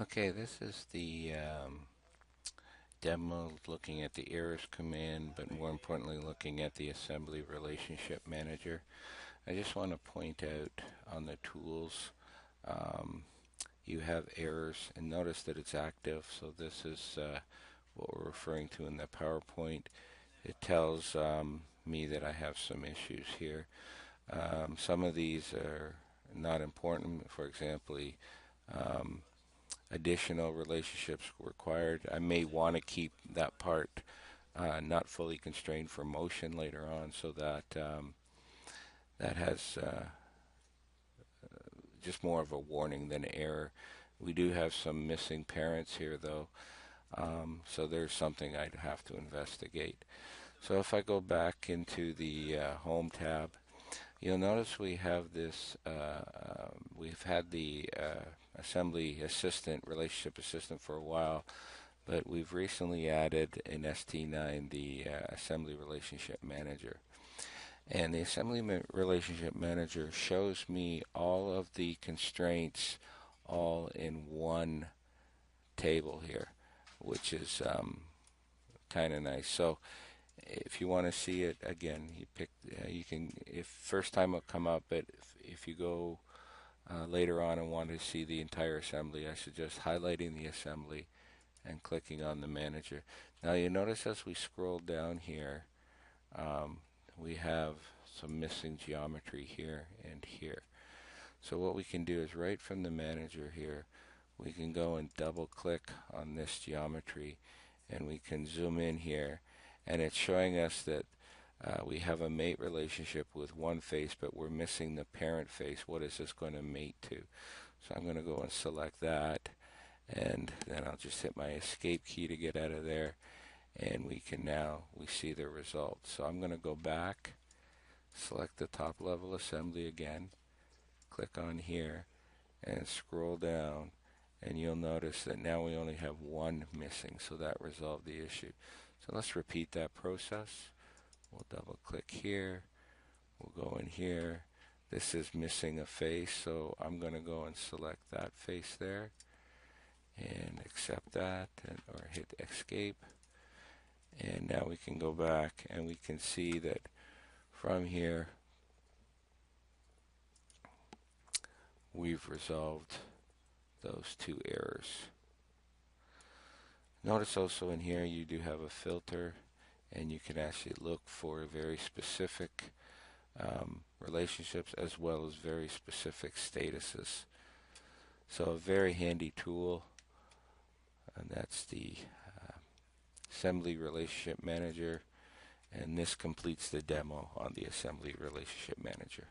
Okay, this is the demo looking at the errors command, but more importantly looking at the assembly relationship manager. I just want to point out on the tools, um, you have errors, and notice that it's active. So this is what we're referring to in the PowerPoint. It tells me that I have some issues here. Some of these are not important. For example, um, additional relationships required. I may want to keep that part not fully constrained for motion later on, so that that has just more of a warning than an error. We do have some missing parents here, though, so there's something I'd have to investigate. So if I go back into the Home tab, you'll notice we have this, we've had the Assembly Assistant, Relationship Assistant for a while, but we've recently added in ST9 the Assembly Relationship Manager. And the Assembly Relationship Manager shows me all of the constraints all in one table here, which is kind of nice. So if you want to see it again, you can, if first time it'll come up, but if you go later on and want to see the entire assembly, I suggest highlighting the assembly and clicking on the manager. Now you notice as we scroll down here, um, we have some missing geometry here and here. So what we can do is right from the manager here, we can go and double click on this geometry and we can zoom in here, and it's showing us that we have a mate relationship with one face, but we're missing the parent face. What is this going to mate to? So I'm going to go and select that, and then I'll just hit my escape key to get out of there, and we see the result. So I'm going to go back, select the top level assembly again, click on here, and scroll down, and you'll notice that now we only have one missing, so that resolved the issue. So let's repeat that process. We'll double click here, we'll go in here. This is missing a face, so I'm going to go and select that face there and accept that, or hit escape. And now we can go back and we can see that from here we've resolved those two errors. Notice also in here you do have a filter, and you can actually look for very specific relationships as well as very specific statuses. So a very handy tool, and that's the Assembly Relationship Manager, and this completes the demo on the Assembly Relationship Manager.